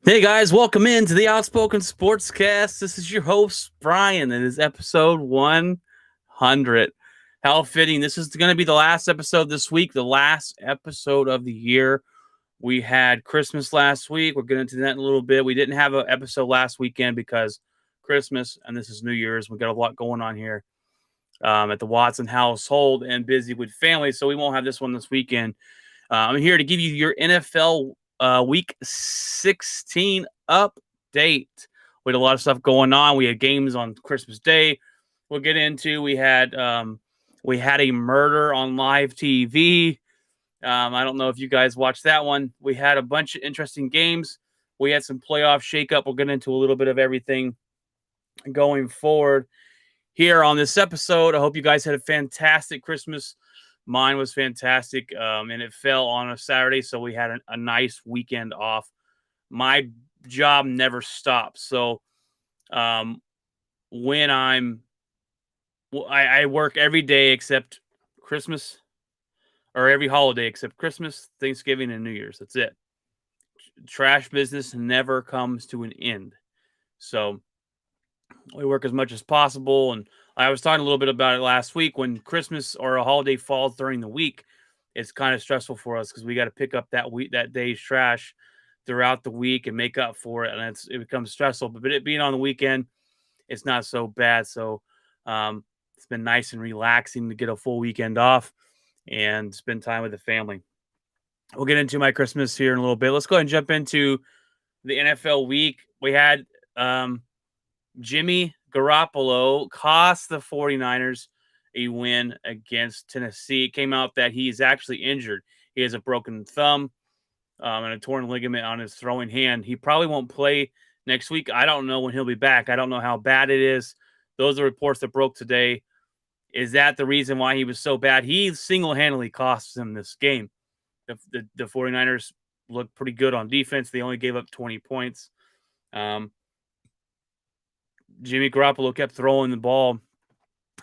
Hey guys, welcome into the Outspoken Sportscast. This is your host, Brian, and it is episode 100. How fitting. This is going to be the last episode this week, the last episode of the year. We had Christmas last week. We'll get into that in a little bit. We didn't have an episode last weekend because Christmas, and this is New Year's. We got a lot going on here at the Watson household and busy with family, so we won't have this one this weekend. I'm here to give you your NFL Week 16 update. We had a lot of stuff going on. We had games on Christmas Day. We'll get into. We had a murder on live TV. I don't know if you guys watched that one. We had a bunch of interesting games. We had some playoff shakeup. We'll get into a little bit of everything going forward here on this episode. I hope you guys had a fantastic Christmas. Mine was fantastic, and it fell on a Saturday, so we had a nice weekend off. My job never stops, so when I work every day except Christmas, or every holiday except Christmas, Thanksgiving, and New Year's. That's it. Trash business never comes to an end, so we work as much as possible. And I was talking a little bit about it last week. When Christmas or a holiday falls during the week, it's kind of stressful for us because we got to pick up that day's trash throughout the week and make up for it, and it becomes stressful. But it being on the weekend, it's not so bad. So it's been nice and relaxing to get a full weekend off and spend time with the family. We'll get into my Christmas here in a little bit. Let's go ahead and jump into the NFL week. We had Jimmy Garoppolo cost the 49ers a win against Tennessee. It came out that he is actually injured. He has a broken thumb and a torn ligament on his throwing hand. He probably won't play next week. I don't know when he'll be back. I don't know how bad it is. Those are reports that broke today. Is that the reason why he was so bad? He single-handedly cost them this game. The 49ers looked pretty good on defense. They only gave up 20 points. Jimmy Garoppolo kept throwing the ball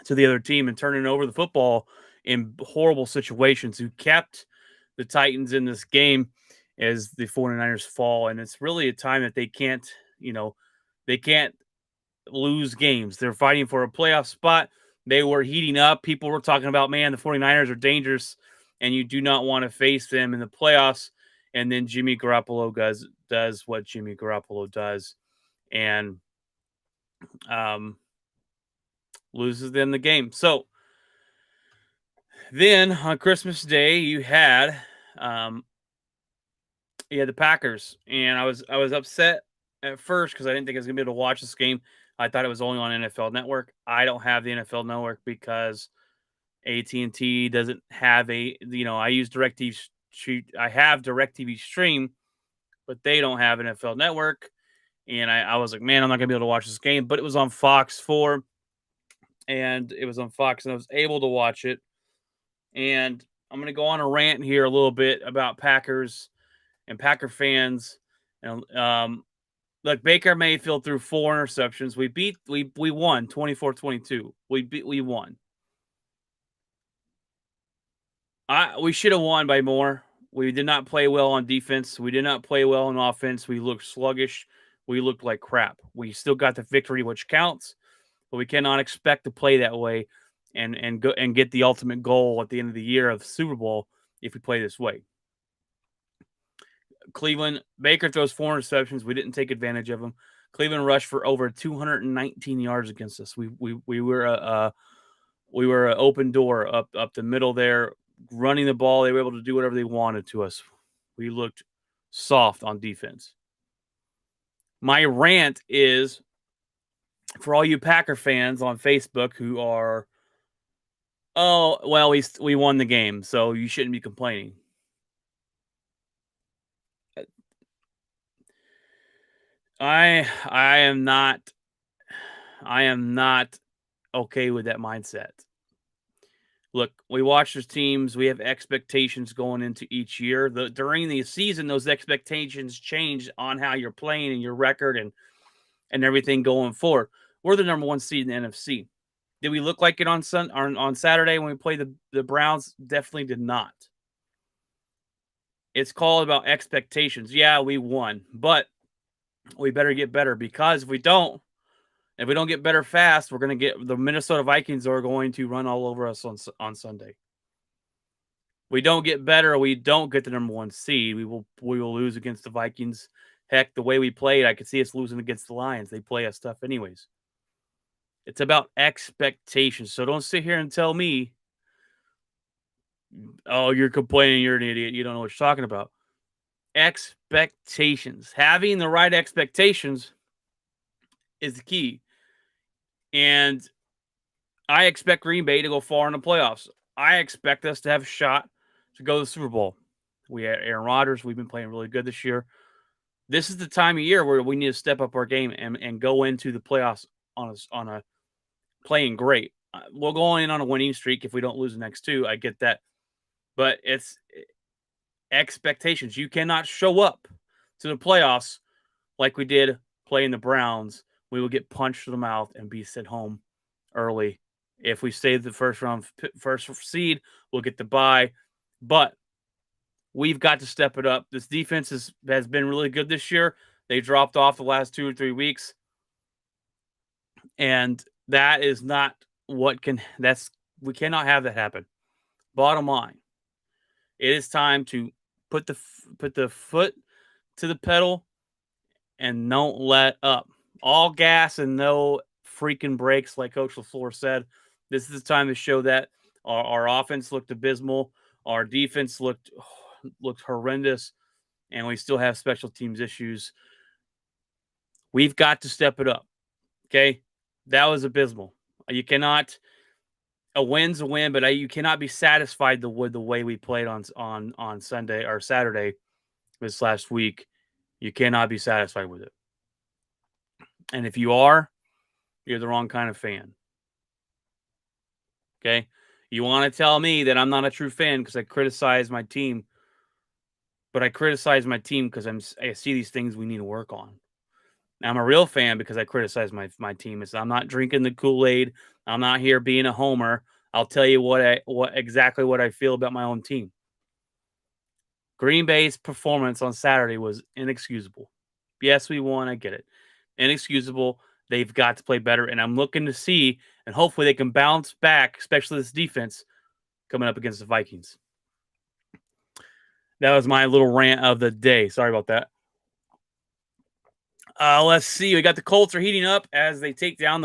to the other team and turning over the football in horrible situations, who kept the Titans in this game as the 49ers fall. And it's really a time that they can't lose games. They're fighting for a playoff spot. They were heating up. People were talking about, man, the 49ers are dangerous and you do not want to face them in the playoffs. And then Jimmy Garoppolo does what Jimmy Garoppolo does and loses them the game. So then on Christmas Day, you had the Packers, and I was upset at first because I didn't think I was gonna be able to watch this game. I thought it was only on NFL Network. I don't have the NFL Network because AT&T doesn't have I use DirecTV. I have DirecTV Stream, but they don't have NFL Network. And I was like, man, I'm not gonna be able to watch this game. But it was on Fox 4, and it was on Fox, and I was able to watch it. And I'm gonna go on a rant here a little bit about Packers and Packer fans. And look, Baker Mayfield threw 4 interceptions. We won 24-22. We won. We should have won by more. We did not play well on defense. We did not play well on offense. We looked sluggish. We looked like crap. We still got the victory, which counts, but we cannot expect to play that way and go and get the ultimate goal at the end of the year of the Super Bowl if we play this way. Cleveland, Baker throws 4 interceptions. We didn't take advantage of them. Cleveland rushed for over 219 yards against us. We were an open door up the middle there, running the ball. They were able to do whatever they wanted to us. We looked soft on defense. My rant is for all you Packer fans on Facebook who are, oh, well, we won the game, so you shouldn't be complaining. I am not okay with that mindset. Look, we watch those teams. We have expectations going into each year. During the season, those expectations change on how you're playing and your record and everything going forward. We're the number 1 seed in the NFC. Did we look like it on Saturday when we played the Browns? Definitely did not. It's called about expectations. Yeah, we won, but we better get better, because if we don't get better fast, we're going to get the Minnesota Vikings are going to run all over us on Sunday. We don't get better, we don't get the number 1 seed, we will lose against the Vikings. Heck, the way we played, I could see us losing against the Lions. They play us tough anyways. It's about expectations. So don't sit here and tell me, oh, you're complaining, you're an idiot, you don't know what you're talking about. Expectations. Having the right expectations is the key. And I expect Green Bay to go far in the playoffs. I expect us to have a shot to go to the Super Bowl. We had Aaron Rodgers. We've been playing really good this year. This is the time of year where we need to step up our game and go into the playoffs on a playing great. We'll go in on a winning streak if we don't lose the next 2. I get that. But it's expectations. You cannot show up to the playoffs like we did playing the Browns. We will get punched in the mouth and be sent home early. If we stay the first seed, we'll get the bye. But we've got to step it up. This defense has been really good this year. They dropped off the last 2 or 3 weeks. And that is not we cannot have that happen. Bottom line, it is time to put the foot to the pedal and don't let up. All gas and no freaking brakes, like Coach LaFleur said. This is the time to show that our offense looked abysmal, our defense looked horrendous, and we still have special teams issues. We've got to step it up. Okay, that was abysmal. You cannot. A win's a win, but you cannot be satisfied with the way we played on Sunday or Saturday this last week. You cannot be satisfied with it. And if you are, you're the wrong kind of fan. Okay? You want to tell me that I'm not a true fan because I criticize my team, but I criticize my team because I see these things we need to work on. I'm a real fan because I criticize my team. I'm not drinking the Kool-Aid. I'm not here being a homer. I'll tell you what I feel about my own team. Green Bay's performance on Saturday was inexcusable. Yes, we won. I get it. Inexcusable. They've got to play better, and I'm looking to see, and hopefully they can bounce back, especially this defense coming up against the Vikings. That was my little rant of the day. Sorry about that. Let's see. We got the Colts are heating up as they take down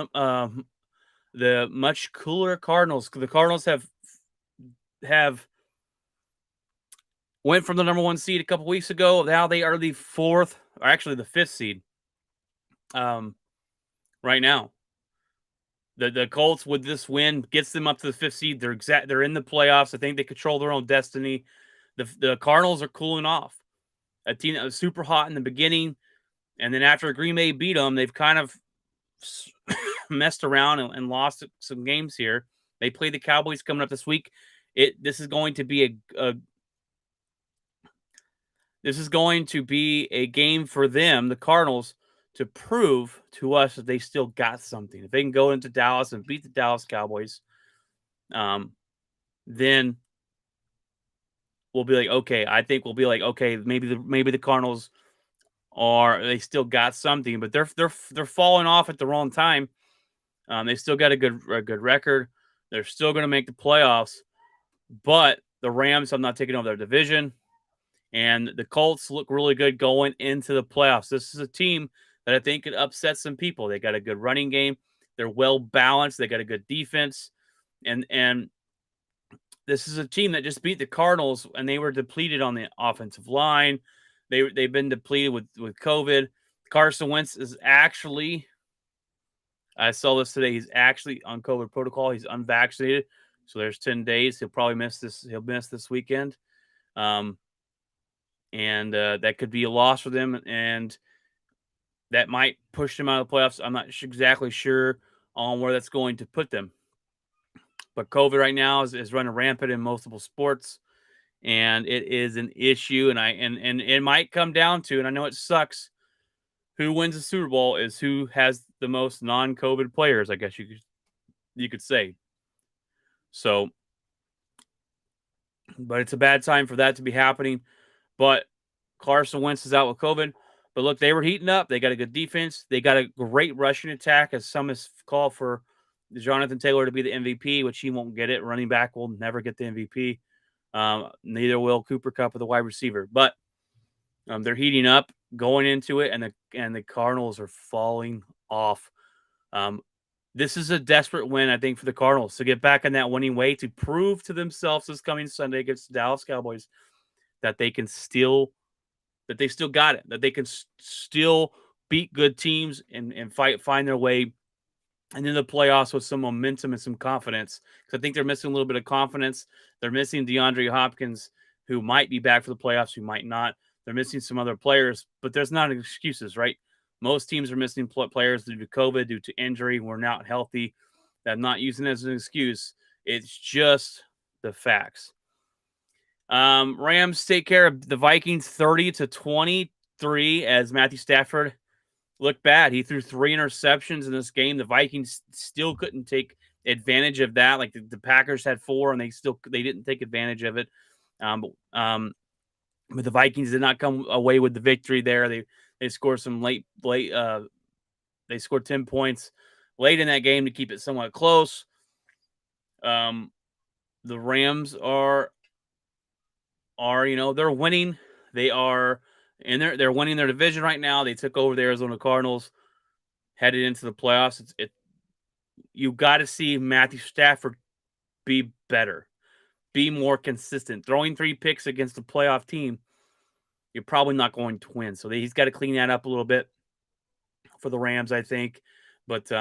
the much cooler Cardinals. The Cardinals have went from the number 1 seed a couple weeks ago. Now they are the 4th, or actually the 5th seed. Right now, the Colts with this win gets them up to the 5th seed. They're in the playoffs. I think they control their own destiny. The Cardinals are cooling off. A team that was super hot in the beginning, and then after Green Bay beat them, they've kind of messed around and lost some games here. They play the Cowboys coming up this week. This is going to be a game for them, the Cardinals, to prove to us that they still got something. If they can go into Dallas and beat the Dallas Cowboys, then we'll be like, okay. I think we'll be like, okay, maybe the Cardinals they still got something, but they're falling off at the wrong time. They still got a good record. They're still going to make the playoffs, but the Rams have not taken over their division, and the Colts look really good going into the playoffs. This is a team that I think could upset some people. They got a good running game. They're well balanced. They got a good defense, and this is a team that just beat the Cardinals, and they were depleted on the offensive line. They've been depleted with COVID. Carson Wentz is actually, I saw this today, he's actually on COVID protocol. He's unvaccinated, so there's 10 days. He'll probably miss this. He'll miss this weekend, and that could be a loss for them, and that might push them out of the playoffs. I'm not exactly sure on where that's going to put them. But COVID right now is running rampant in multiple sports, and it is an issue. And it might come down to, and I know it sucks, who wins the Super Bowl is who has the most non-COVID players, I guess you could say. So, but it's a bad time for that to be happening. But Carson Wentz is out with COVID. But look, they were heating up. They got a good defense. They got a great rushing attack, as some has called for Jonathan Taylor to be the MVP, which he won't get it. Running back will never get the MVP. Neither will Cooper Kupp with the wide receiver. But they're heating up going into it, and the Cardinals are falling off. This is a desperate win, I think, for the Cardinals to get back on that winning way, to prove to themselves this coming Sunday against the Dallas Cowboys that they still got it, that they can still beat good teams and find their way into the playoffs with some momentum and some confidence. Because I think they're missing a little bit of confidence. They're missing DeAndre Hopkins, who might be back for the playoffs, who might not. They're missing some other players, but there's not excuses, right? Most teams are missing players due to COVID, due to injury. We're not healthy. I'm not using it as an excuse. It's just the facts. Rams take care of the Vikings 30-23 as Matthew Stafford looked bad. He threw 3 interceptions in this game. The Vikings still couldn't take advantage of that. Like the Packers had 4, and they didn't take advantage of it. But the Vikings did not come away with the victory there. They scored some late. They scored 10 points late in that game to keep it somewhat close. The Rams are they're winning. They're winning their division right now. They took over the Arizona Cardinals, headed into the playoffs. You got to see Matthew Stafford be better, be more consistent. Throwing 3 picks against a playoff team, you're probably not going to win. So he's got to clean that up a little bit for the Rams, I think. But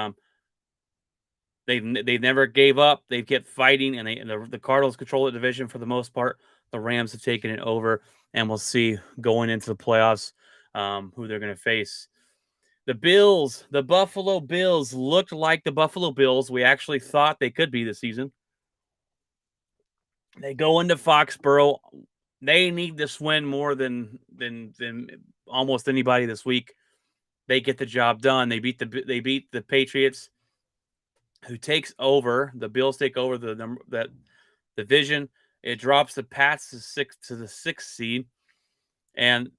they never gave up. They kept fighting, and the Cardinals control the division for the most part. The Rams have taken it over, and we'll see going into the playoffs who they're going to face. The Buffalo Bills looked like the Buffalo Bills we actually thought they could be this season. They go into Foxborough. They need this win more than almost anybody this week. They get the job done. They beat the Patriots, who takes over. The Bills take over that division. It drops the Pats to the 6th seed, and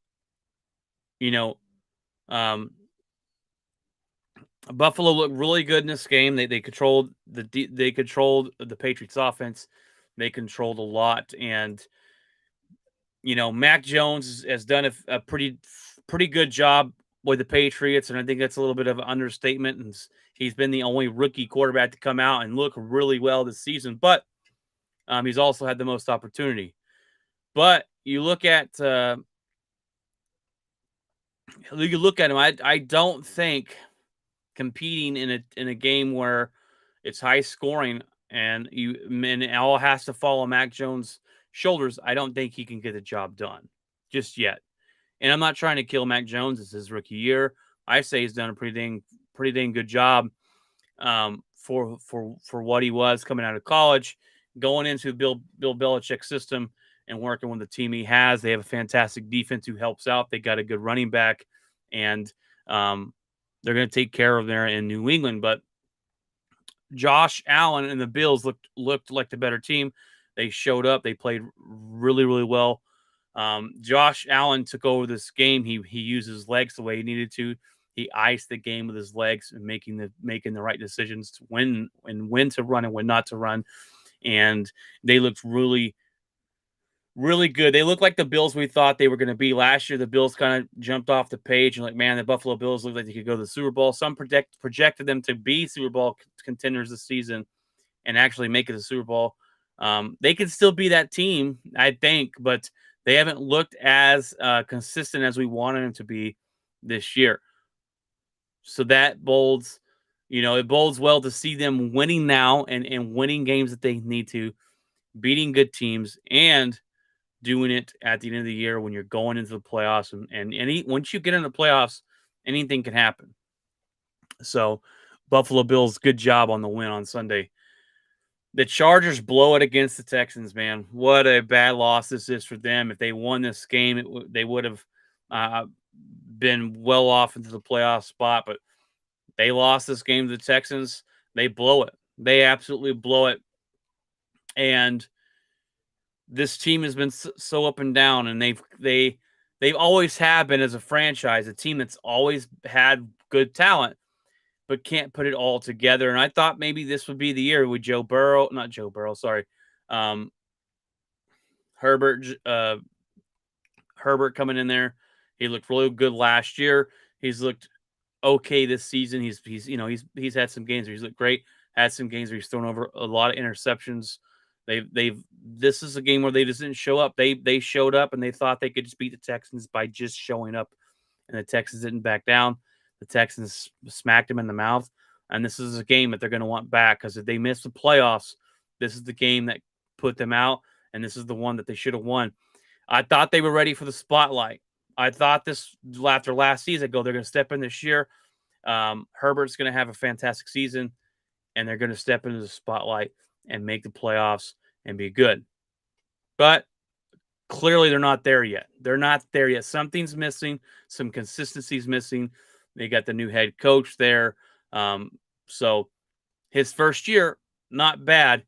Buffalo looked really good in this game. They controlled the Patriots offense. They controlled a lot, and Mac Jones has done a pretty good job with the Patriots, and I think that's a little bit of an understatement. And he's been the only rookie quarterback to come out and look really well this season, but he's also had the most opportunity. But you look at him. I don't think competing in a game where it's high scoring and it all has to fall on Mac Jones' shoulders, I don't think he can get the job done just yet. And I'm not trying to kill Mac Jones. It's his rookie year. I say he's done a pretty dang good job for what he was coming out of college, going into Bill Belichick's system and working with the team he has. They have a fantastic defense who helps out. They got a good running back, and they're going to take care of there in New England. But Josh Allen and the Bills looked like the better team. They showed up. They played really, really well. Josh Allen took over this game. He used his legs the way he needed to. He iced the game with his legs and making the right decisions to when to run and when not to run. And they looked really, really good. They look like the Bills we thought they were going to be last year. The Bills kind of jumped off the page and man, the Buffalo Bills look like they could go to the Super Bowl. Some projected them to be Super Bowl contenders this season and actually make it to the Super Bowl. They could still be that team, I think, but they haven't looked as consistent as we wanted them to be this year. So that bodes, it bodes well to see them winning now and winning games that they need to, beating good teams, and doing it at the end of the year when you're going into the playoffs. And once you get into the playoffs, anything can happen. So Buffalo Bills, good job on the win on Sunday. The Chargers blow it against the Texans, man. What a bad loss this is for them. If they won this game, they would have been well off into the playoff spot, but they lost this game to the Texans. They blow it. They absolutely blow it. And this team has been so up and down, and they they've always have been as a franchise, a team that's always had good talent, but can't put it all together. And I thought maybe this would be the year with um, Herbert, Herbert coming in there. He looked really good last year. He's looked okay this season. He's had some games where he's looked great. Had some games where he's thrown over a lot of interceptions. They've this is a game where they just didn't show up. They showed up and they thought they could just beat the Texans by just showing up, and the Texans didn't back down. The Texans smacked them in the mouth, and this is a game that they're going to want back because if they miss the playoffs, this is the game that put them out, and this is the one that they should have won. I thought they were ready for the spotlight. I thought this after last season they're going to step in this year. Herbert's going to have a fantastic season, and they're going to step into the spotlight and make the playoffs and be good. But clearly they're not there yet. They're not there yet. Something's missing. Some consistency's missing. They got the new head coach there. So his first year, not bad,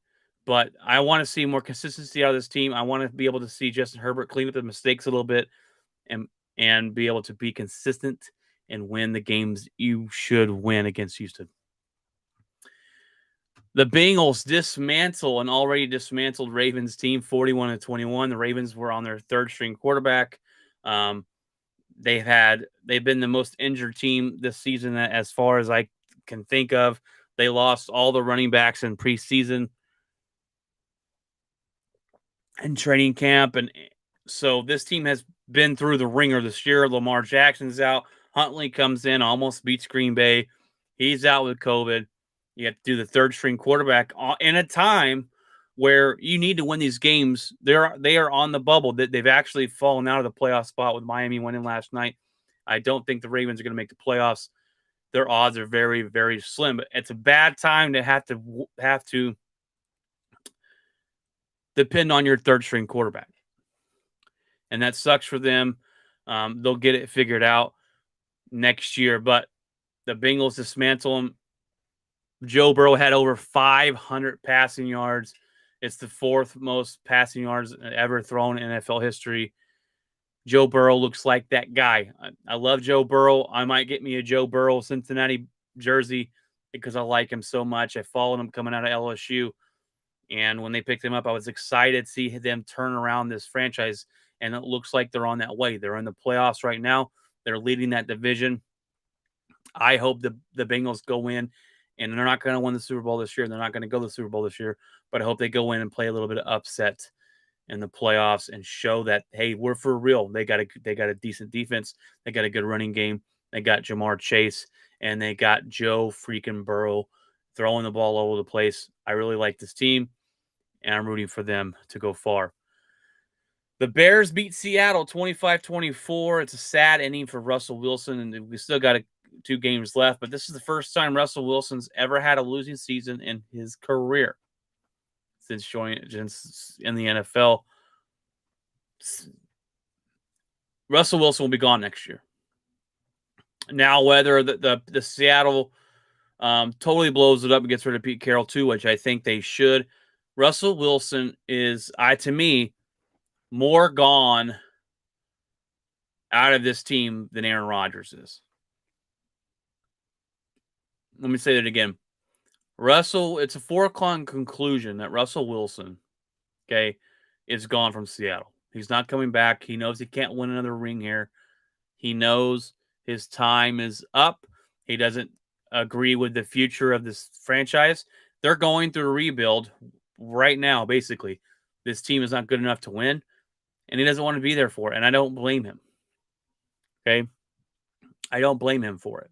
but I want to see more consistency out of this team. I want to be able to see Justin Herbert clean up the mistakes a little bit and be able to be consistent and win the games you should win against Houston. The Bengals dismantle an already dismantled Ravens team, 41-21. The Ravens were on their third string quarterback. They've been the most injured team this season as far as I can think of. They lost all the running backs in preseason and training camp, and so this team has been through the ringer this year. Lamar Jackson's out. Huntley comes in, almost beats Green Bay. He's out with COVID. You have to do the third string quarterback in a time where you need to win these games. They are on the bubble. They've actually fallen out of the playoff spot with Miami winning last night. I don't think the Ravens are going to make the playoffs. Their odds are very, very slim. But it's a bad time to have to depend on your third string quarterback, and that sucks for them. They'll get it figured out next year, but the Bengals dismantle them. Joe Burrow had over 500 passing yards. It's the fourth most passing yards ever thrown in NFL history. Joe Burrow looks like that guy. I love Joe Burrow. I might get me a Joe Burrow Cincinnati jersey because I like him so much. I followed him coming out of LSU. And when they picked him up, I was excited to see them turn around this franchise. And it looks like they're on that way. They're in the playoffs right now. They're leading that division. I hope the Bengals go in. And they're not going to win the Super Bowl this year. They're not going to go to the Super Bowl this year. But I hope they go in and play a little bit of upset in the playoffs and show that, hey, we're for real. They got a decent defense. They got a good running game. They got Jamar Chase. And they got Joe freaking Burrow throwing the ball all over the place. I really like this team. And I'm rooting for them to go far. The Bears beat Seattle 25-24. It's a sad inning for Russell Wilson. And we still got 2 games left, but this is the first time Russell Wilson's ever had a losing season in his career since joining in the NFL. Russell Wilson will be gone next year. Now, whether the Seattle totally blows it up and gets rid of Pete Carroll too, which I think they should, Russell Wilson is, to me, more gone out of this team than Aaron Rodgers is. Let me say that again. It's a foregone conclusion that Russell Wilson, is gone from Seattle. He's not coming back. He knows he can't win another ring here. He knows his time is up. He doesn't agree with the future of this franchise. They're going through a rebuild right now, basically. This team is not good enough to win, and he doesn't want to be there for it, and I don't blame him. Okay? I don't blame him for it.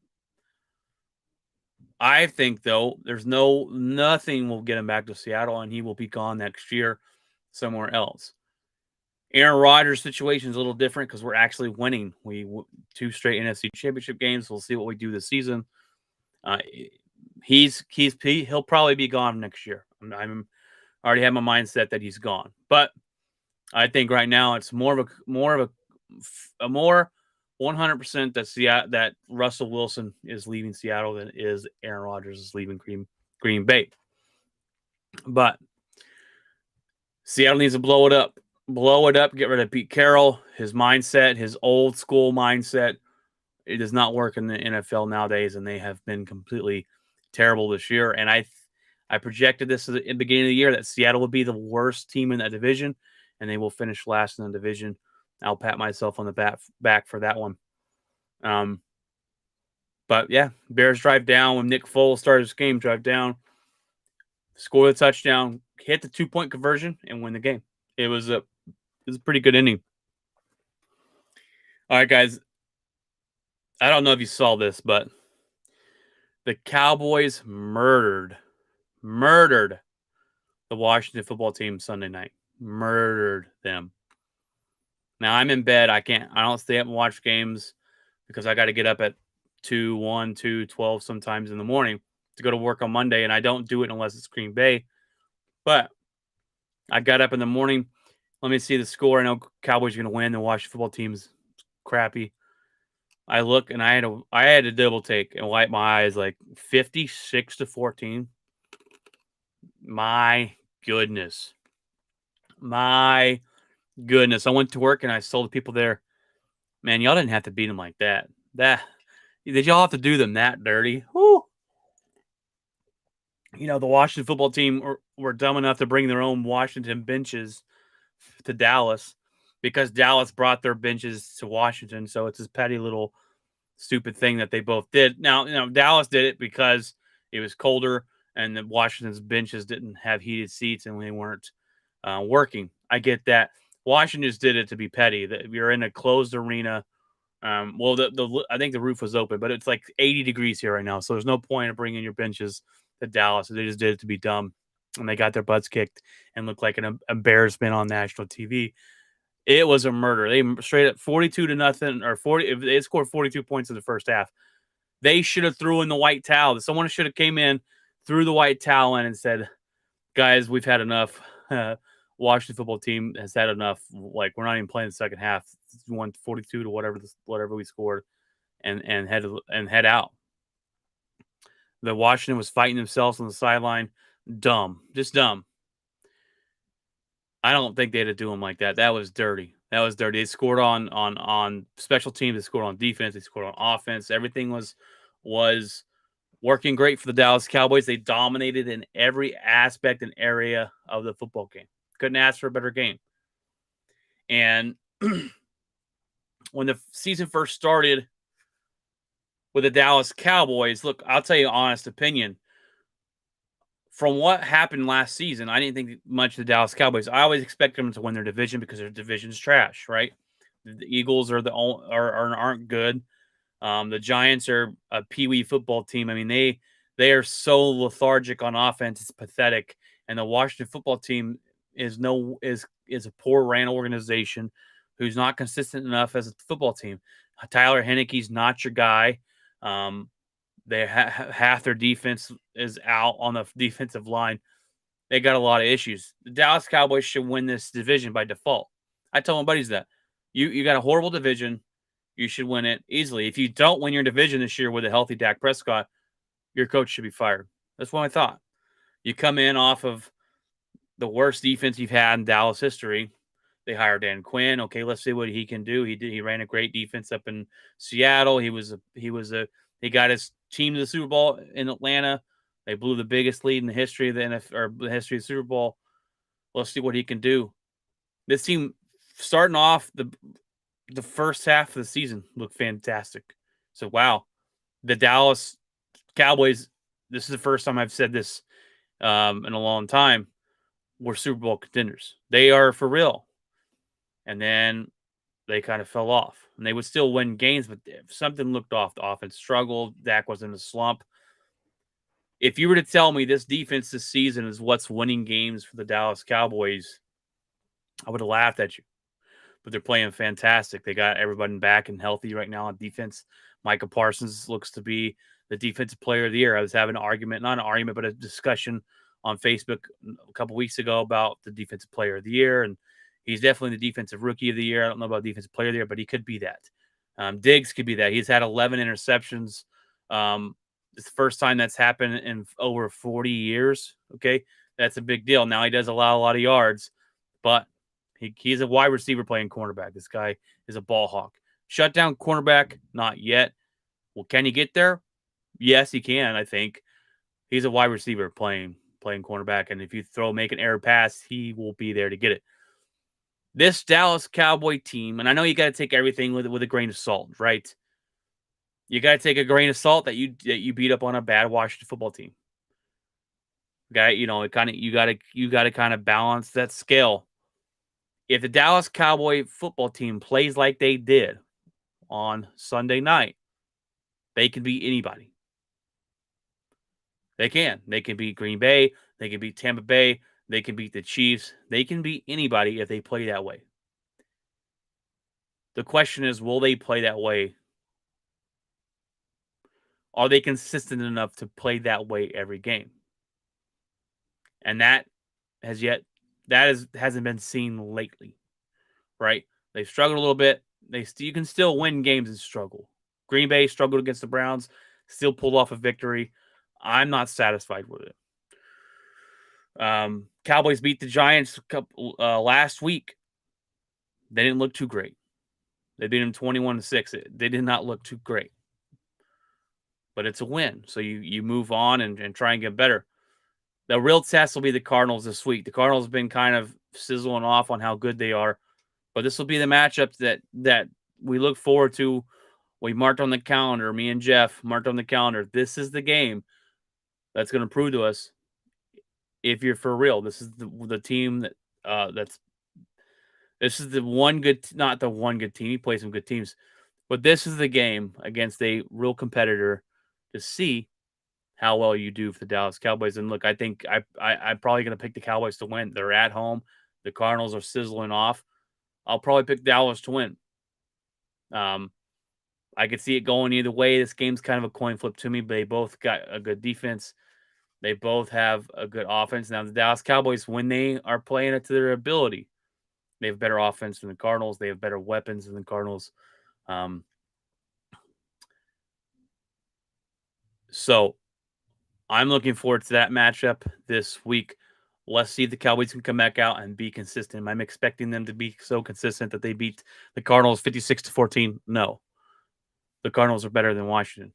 I think, though, there's nothing will get him back to Seattle, and he will be gone next year somewhere else. Aaron Rodgers' situation is a little different because we're actually winning. 2 straight NFC Championship games. We'll see what we do this season. He'll probably be gone next year. I already have my mindset that he's gone, but I think right now it's more of a 100% that Russell Wilson is leaving Seattle than is Aaron Rodgers is leaving Green Bay. But Seattle needs to blow it up. blow it up, get rid of Pete Carroll. His mindset, his old school mindset, it does not work in the NFL nowadays, and they have been completely terrible this year. And I projected this at the beginning of the year that Seattle would be the worst team in that division, and they will finish last in the division. I'll pat myself on the back for that one. But yeah, Bears drive down when Nick Foles started his game. Drive down, score the touchdown, hit the 2-point conversion, and win the game. It was a pretty good inning. All right, guys. I don't know if you saw this, but the Cowboys murdered the Washington football team Sunday night. Murdered them. Now I'm in bed. I don't stay up and watch games because I got to get up at 2, 1, 2, 12 sometimes in the morning to go to work on Monday, and I don't do it unless it's Green Bay. But I got up in the morning. Let me see the score. I know Cowboys are going to win. The Washington football team's crappy. I look and I had a double take and wipe my eyes, like 56-14. My goodness. I went to work and I told the people there, man, y'all didn't have to beat them like that. Did y'all have to do them that dirty? Woo. You know, the Washington football team were dumb enough to bring their own Washington benches to Dallas because Dallas brought their benches to Washington. So it's this petty little stupid thing that they both did. Now, Dallas did it because it was colder and the Washington's benches didn't have heated seats and they weren't working. I get that. Washington just did it to be petty. That you're in a closed arena. I think the roof was open, but it's like 80 degrees here right now, so there's no point of bringing your benches to Dallas. So they just did it to be dumb, and they got their butts kicked and looked like an embarrassment on national TV. It was a murder. They straight up 42-0 or 40. They scored 42 points in the first half. They should have threw in the white towel. Someone should have came in, threw the white towel in, and said, "Guys, we've had enough." Washington football team has had enough. Like, we're not even playing the second half. We won 42 to whatever we scored, and head out. The Washington was fighting themselves on the sideline. Dumb, just dumb. I don't think they had to do them like that. That was dirty. They scored on special teams. They scored on defense. They scored on offense. Everything was working great for the Dallas Cowboys. They dominated in every aspect and area of the football game. Couldn't ask for a better game. And when the season first started with the Dallas Cowboys, look, I'll tell you an honest opinion. From what happened last season, I didn't think much of the Dallas Cowboys. I always expect them to win their division because their division's trash, right? The Eagles aren't good. The Giants are a peewee football team. I mean, they are so lethargic on offense; it's pathetic. And the Washington football team is a poor ran organization who's not consistent enough as a football team. Tyler Heineke's not your guy. They half their defense is out on the defensive line. They got a lot of issues. The Dallas Cowboys should win this division by default. I tell my buddies that. You got a horrible division. You should win it easily. If you don't win your division this year with a healthy Dak Prescott, your coach should be fired. That's what I thought. You come in off of the worst defense you've had in Dallas history. They hired Dan Quinn. Okay, let's see what he can do. He ran a great defense up in Seattle. He got his team to the Super Bowl in Atlanta. They blew the biggest lead in the history of the NFL or the history of the Super Bowl. Let's see what he can do. This team starting off the first half of the season looked fantastic. So wow, the Dallas Cowboys. This is the first time I've said this in a long time. Were Super Bowl contenders. They are for real. And then they kind of fell off. And they would still win games, but something looked off. The offense struggled. Dak was in a slump. If you were to tell me this defense this season is what's winning games for the Dallas Cowboys, I would have laughed at you. But they're playing fantastic. They got everybody back and healthy right now on defense. Micah Parsons looks to be the defensive player of the year. I was having not an argument, but a discussion on Facebook a couple weeks ago about the defensive player of the year. And he's definitely the defensive rookie of the year. I don't know about defensive player of the year, but he could be that. Diggs could be that. He's had 11 interceptions. It's the first time that's happened in over 40 years. Okay. That's a big deal. Now he does allow a lot of yards, but He's a wide receiver playing cornerback. This guy is a ball hawk. Shutdown cornerback, not yet. Well, can he get there? Yes, he can, I think. He's a wide receiver playing cornerback, and if you make an error pass, he will be there to get it. This Dallas Cowboy team, and I know you got to take everything with a grain of salt, right? You got to take a grain of salt that you beat up on a bad Washington football team. You got to kind of balance that scale. If the Dallas Cowboy football team plays like they did on Sunday night, they can beat anybody. They can. They can beat Green Bay. They can beat Tampa Bay. They can beat the Chiefs. They can beat anybody if they play that way. The question is, will they play that way? Are they consistent enough to play that way every game? And that hasn't been seen lately, right? They've struggled a little bit. You can still win games and struggle. Green Bay struggled against the Browns, still pulled off a victory. I'm not satisfied with it. Cowboys beat the Giants last week. They didn't look too great. They beat them 21-6. They did not look too great. But it's a win. So you move on and try and get better. The real test will be the Cardinals this week. The Cardinals have been kind of sizzling off on how good they are. But this will be the matchup that we look forward to. We marked on the calendar. Me and Jeff marked on the calendar. This is the game that's going to prove to us if you're for real. This is the team this is the one good, not the one good team. He plays some good teams, but this is the game against a real competitor to see how well you do for the Dallas Cowboys. And look, I think I'm probably going to pick the Cowboys to win. They're at home. The Cardinals are sizzling off. I'll probably pick Dallas to win. I could see it going either way. This game's kind of a coin flip to me, but they both got a good defense. They both have a good offense. Now, the Dallas Cowboys, when they are playing it to their ability, they have better offense than the Cardinals. They have better weapons than the Cardinals. So I'm looking forward to that matchup this week. Let's see if the Cowboys can come back out and be consistent. I'm expecting them to be so consistent that they beat the Cardinals 56-14. No. The Cardinals are better than Washington.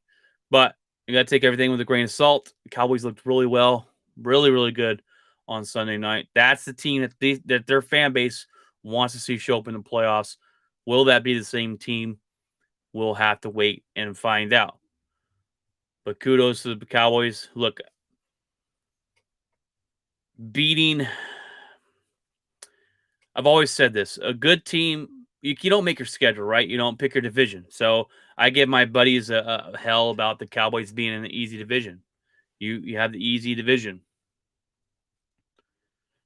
But you got to take everything with a grain of salt. The Cowboys looked really well, really, really good on Sunday night. That's the team that their fan base wants to see show up in the playoffs. Will that be the same team? We'll have to wait and find out. But kudos to the Cowboys. Look, I've always said this, a good team, you don't make your schedule, right? You don't pick your division. So I give my buddies a hell about the Cowboys being in the easy division. You have the easy division.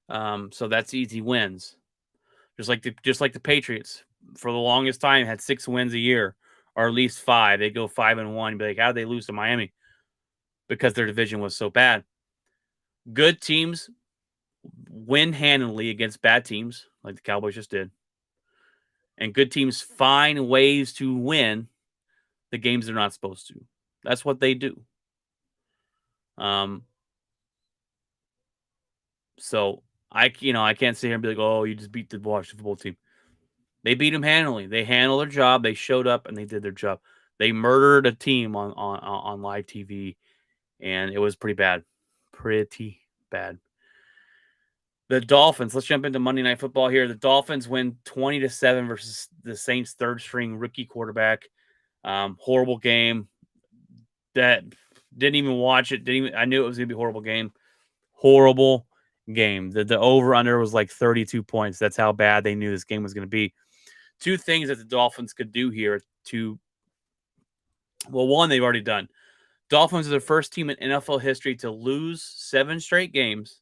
So that's easy wins. Just like the Patriots for the longest time had 6 wins a year, or at least 5. They go 5-1. You'd be like, how did they lose to Miami? Because their division was so bad. Good teams win handily against bad teams, like the Cowboys just did. And good teams find ways to win the games they're not supposed to. That's what they do. So I can't sit here and be like, oh, you just beat the Washington football team. They beat them handily. They handled their job. They showed up and they did their job. They murdered a team on live TV, and it was pretty bad. Pretty bad. The Dolphins. Let's jump into Monday Night Football here. The Dolphins win 20-7 versus the Saints' third-string rookie quarterback. Horrible game. That didn't even watch it. I knew it was gonna be a horrible game. Horrible game. The over/under was like 32 points. That's how bad they knew this game was going to be. 2 things that the Dolphins could do here one, they've already done. Dolphins are the first team in NFL history to lose 7 straight games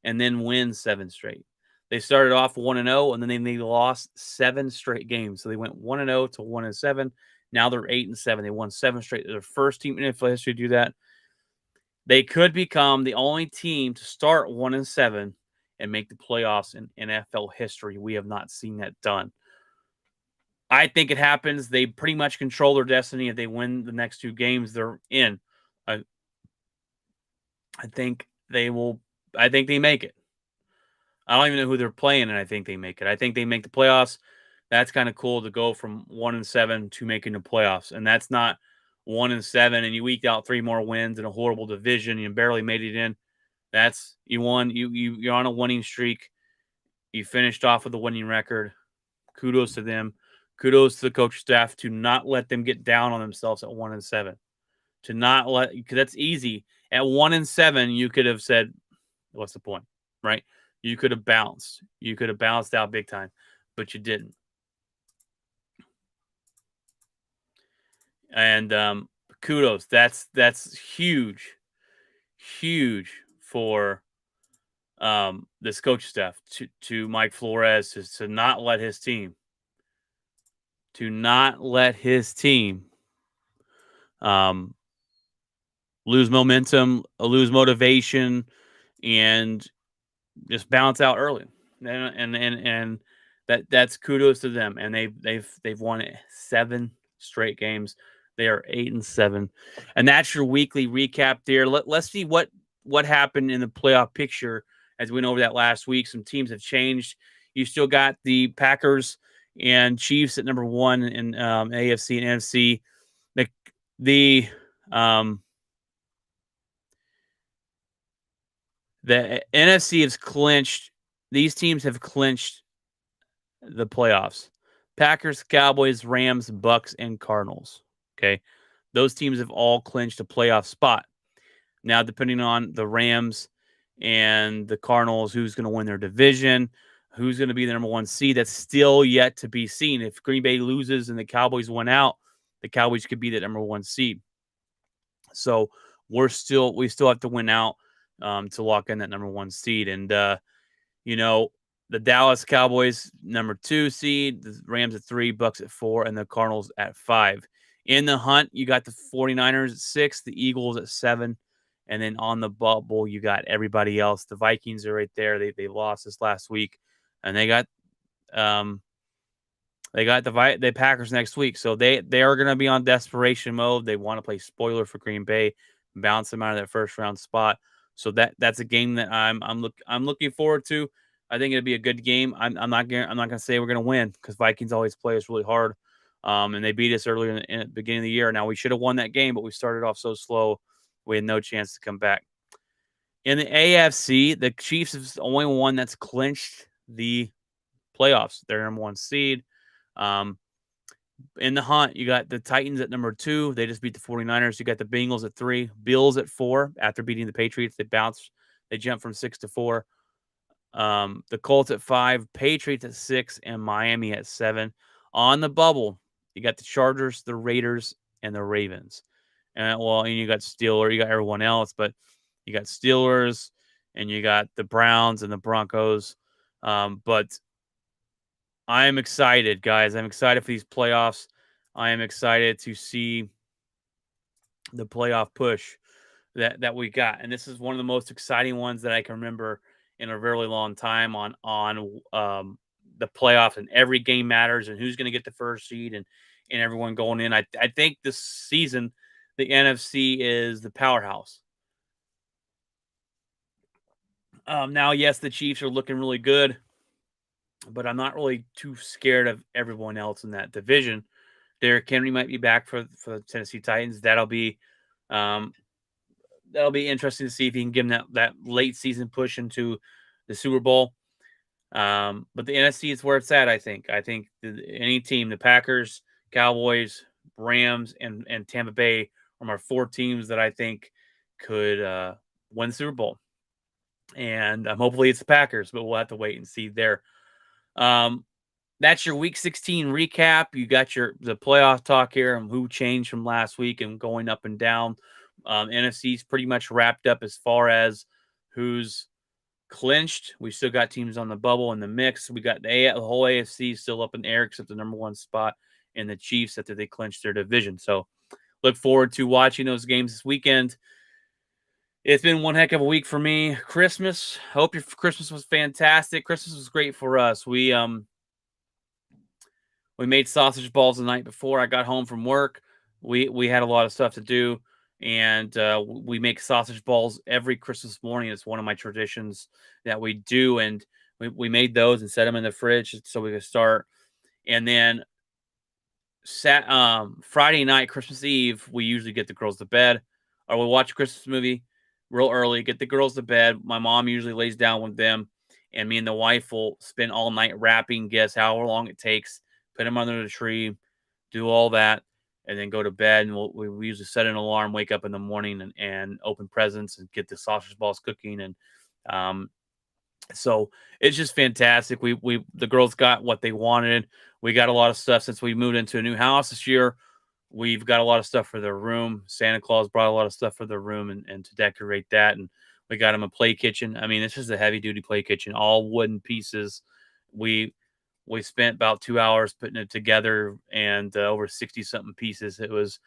and then win 7 straight. They started off 1-0, and then they lost 7 straight games. So they went 1-0 to 1-7. Now they're 8-7. They won 7 straight. They're the first team in NFL history to do that. They could become the only team to start 1-7 and make the playoffs in NFL history. We have not seen that done. I think it happens. They pretty much control their destiny. If they win the next 2 games, they're in. I think they will. I think they make it. I don't even know who they're playing, and I think they make it. I think they make the playoffs. That's kind of cool to go from 1-7 to making the playoffs, and that's not 1-7, and you eked out 3 more wins in a horrible division. You barely made it in. That's you won. You're on a winning streak. You finished off with a winning record. Kudos to them. Kudos to the coach staff to not let them get down on themselves at 1-7. To not let, because that's easy. At 1-7, you could have said, "What's the point?" Right? You could have bounced. You could have bounced out big time, but you didn't. And kudos. That's huge, huge for this coach staff to Mike Flores to not let his team um, lose momentum, lose motivation, and just bounce out early. And that's kudos to them. And they've won 7 straight games. They are 8-7, and that's your weekly recap there. Let's see what happened in the playoff picture as we went over that last week. Some teams have changed. You still got the Packers and Chiefs at number 1 in AFC and NFC. The um, the NFC has clinched. These teams have clinched the playoffs. Packers, Cowboys, Rams, Bucks, and Cardinals. Okay. Those teams have all clinched a playoff spot. Now, depending on the Rams and the Cardinals, who's going to win their division, who's going to be the number 1 seed, that's still yet to be seen. If Green Bay loses and the Cowboys win out, the Cowboys could be the number 1 seed. So we still have to win out to lock in that number 1 seed. And the Dallas Cowboys, number 2 seed, the Rams at 3, Bucks at 4, and the Cardinals at 5. In the hunt, you got the 49ers at 6, the Eagles at 7, and then on the bubble, you got everybody else. The Vikings are right there. They lost this last week, and they got the Packers next week. So they are going to be on desperation mode. They want to play spoiler for Green Bay, bounce them out of that first round spot. So that's a game that I'm looking forward to. I think it'll be a good game. I'm not gonna say we're gonna win because Vikings always play us really hard, and they beat us earlier in the beginning of the year. Now we should have won that game, but we started off so slow, we had no chance to come back. In the AFC, the Chiefs is the only one that's clinched the playoffs. They're number 1 seed. In the hunt, you got the Titans at number 2. They just beat the 49ers. You got the Bengals at 3, Bills at 4. After beating the Patriots, they bounced. They jumped from 6 to 4. The Colts at 5, Patriots at 6, and Miami at 7. On the bubble, you got the Chargers, the Raiders, and the Ravens. And you got Steelers, you got everyone else, but you got Steelers, and you got the Browns and the Broncos. But I am excited, guys. I'm excited for these playoffs. I am excited to see the playoff push that we got, and this is one of the most exciting ones that I can remember in a really long time on the playoffs, and every game matters, and who's going to get the first seed, and everyone going in. I think this season the NFC is the powerhouse. Now, yes, the Chiefs are looking really good, but I'm not really too scared of everyone else in that division. Derrick Henry might be back for the Tennessee Titans. That'll be interesting to see if he can give them that late season push into the Super Bowl. But the NFC is where it's at, I think. I think any team, the Packers, Cowboys, Rams, and Tampa Bay are my 4 teams that I think could win the Super Bowl. And hopefully it's the Packers, but we'll have to wait and see there. That's your Week 16 recap. You got the playoff talk here and who changed from last week and going up and down. NFC's pretty much wrapped up as far as who's clinched. We still got teams on the bubble in the mix. We got the whole AFC still up in the air except the number 1 spot in the Chiefs after they clinched their division. So look forward to watching those games this weekend. It's been one heck of a week for me. Christmas. Hope your Christmas was fantastic. Christmas was great for us. We made sausage balls the night before I got home from work. We had a lot of stuff to do, and we make sausage balls every Christmas morning. It's one of my traditions that we do, and We made those and set them in the fridge so we could start. And then Friday night, Christmas Eve, we usually get the girls to bed, or we watch a Christmas movie real early, get the girls to bed. My mom usually lays down with them, and me and the wife will spend all night wrapping, guess however long it takes, put them under the tree, do all that, and then go to bed. And we usually set an alarm, wake up in the morning, and open presents and get the sausage balls cooking. And um, so it's just fantastic. The girls got what they wanted. We got a lot of stuff since we moved into a new house this year. We've got a lot of stuff for their room. Santa Claus brought a lot of stuff for their room and to decorate that. And we got them a play kitchen. I mean, this is a heavy duty play kitchen, all wooden pieces. We we spent about 2 hours putting it together and over 60 something pieces. It was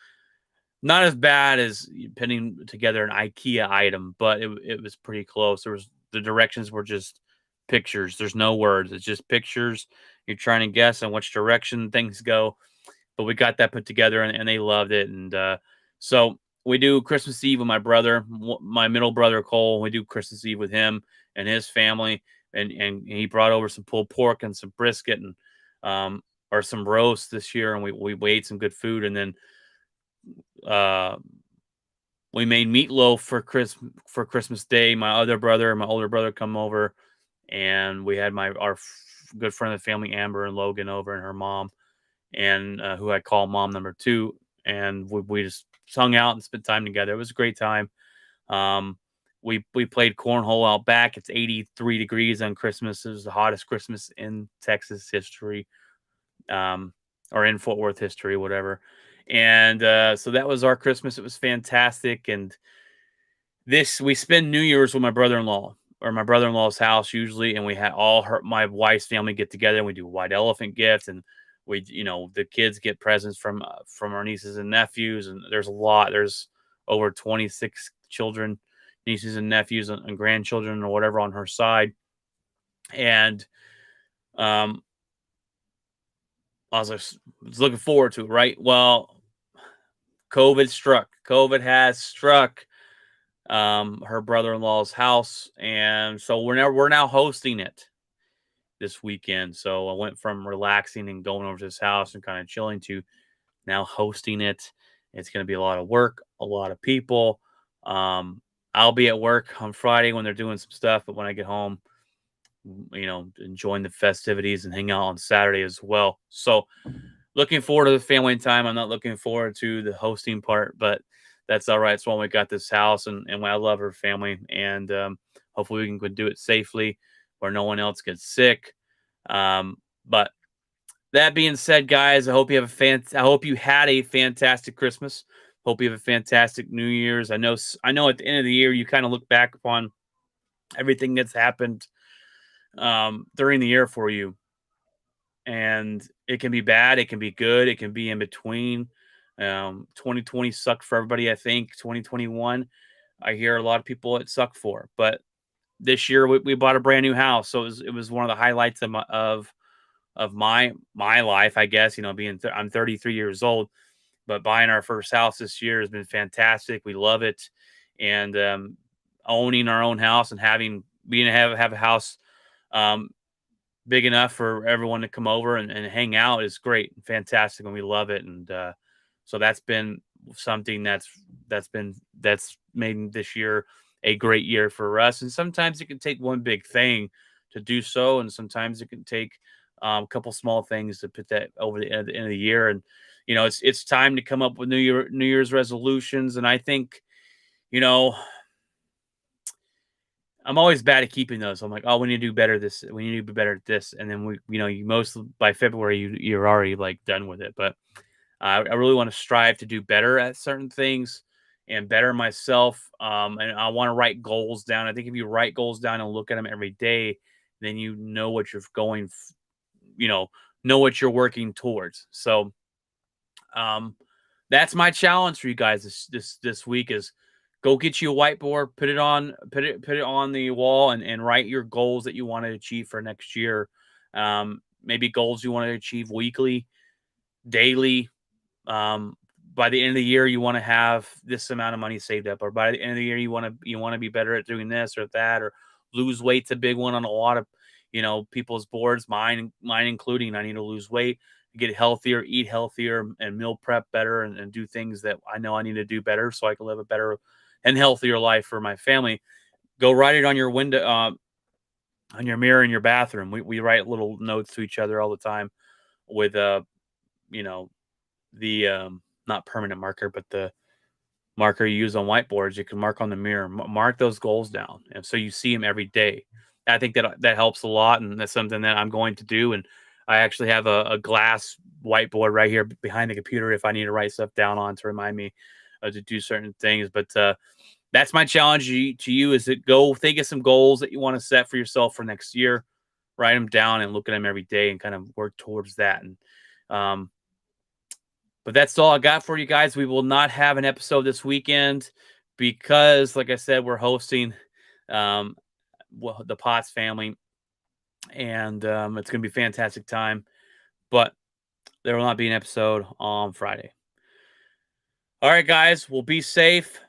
not as bad as putting together an IKEA item, but it was pretty close. The directions were just pictures. There's no words. It's just pictures. You're trying to guess on which direction things go. But we got that put together and they loved it. And so we do Christmas Eve with my brother, my middle brother Cole. We do Christmas Eve with him and his family. And he brought over some pulled pork and some brisket and or some roast this year. And we ate some good food. And then uh we made meatloaf for Christmas Day. My other brother and my older brother come over, and we had our good friend of the family, Amber and Logan, over, and her mom, and who I call mom number two, and we just hung out and spent time together. It was a great time. Um, we played cornhole out back. It's 83 degrees on Christmas. It was the hottest Christmas in Texas history, or in Fort Worth history, whatever. And so that was our Christmas. It was fantastic. And we spend New Year's with my brother-in-law or my brother-in-law's house usually, and we had my wife's family get together and we do white elephant gifts, and the kids get presents from our nieces and nephews, and there's over 26 children, nieces and nephews and grandchildren or whatever on her side. And um I was looking forward to it, right? Well, COVID has struck her brother-in-law's house, and so we're now hosting it this weekend. So I went from relaxing and going over to his house and kind of chilling to now hosting it. It's going to be a lot of work, a lot of people. I'll be at work on Friday when they're doing some stuff, but when I get home, enjoying the festivities and hang out on Saturday as well. So looking forward to the family time. I'm not looking forward to the hosting part, but that's all right. It's when we got this house, and I love her family, and hopefully we can go do it safely where no one else gets sick. But that being said, guys, I hope you had a fantastic Christmas. Hope you have a fantastic New Year's. I know at the end of the year you kind of look back upon everything that's happened during the year for you. And it can be bad, it can be good, it can be in between. 2020 sucked for everybody. I think 2021, I hear a lot of people it sucked for, but this year we bought a brand new house, so it was one of the highlights of my life, I guess. I'm 33 years old, but buying our first house this year has been fantastic. We love it, and owning our own house and have a house big enough for everyone to come over and hang out is great and fantastic, and we love it. And so that's been something that's made this year a great year for us. And sometimes it can take one big thing to do so, and sometimes it can take a couple small things to put that over the end of the year. And it's time to come up with New Year's resolutions. And I think you know I'm always bad at keeping those. I'm like, oh, we need to do better this. We need to be better at this, and then by February you're already like done with it. But I really want to strive to do better at certain things and better myself. And I want to write goals down. I think if you write goals down and look at them every day, then you know what you're know what you're working towards. So that's my challenge for you guys this week is go get you a whiteboard, put it on the wall, and write your goals that you want to achieve for next year. Maybe goals you want to achieve weekly, daily. By the end of the year, you want to have this amount of money saved up, or by the end of the year, you want to be better at doing this or that, or lose weight's a big one on a lot of people's boards, mine including. I need to lose weight, get healthier, eat healthier, and meal prep better, and do things that I know I need to do better so I can live a better and healthier life for my family. Go write it on your window, on your mirror in your bathroom. We write little notes to each other all the time with you know, the not permanent marker, but the marker you use on whiteboards. You can mark on the mirror, mark those goals down, and so you see them every day. I think that helps a lot, and that's something that I'm going to do. And I actually have a glass whiteboard right here behind the computer if I need to write stuff down on to remind me to do certain things. But that's my challenge to you: is to go think of some goals that you want to set for yourself for next year, write them down, and look at them every day, and kind of work towards that. And um, but that's all I got for you guys. We will not have an episode this weekend because, like I said, we're hosting um, the Potts family, and it's going to be a fantastic time. But there will not be an episode on Friday. All right, guys. Well, be safe.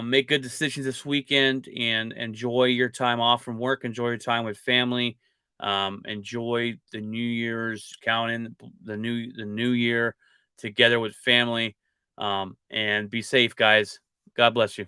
Make good decisions this weekend, and enjoy your time off from work. Enjoy your time with family. Enjoy the New Year's, counting the new year together with family. And be safe, guys. God bless you.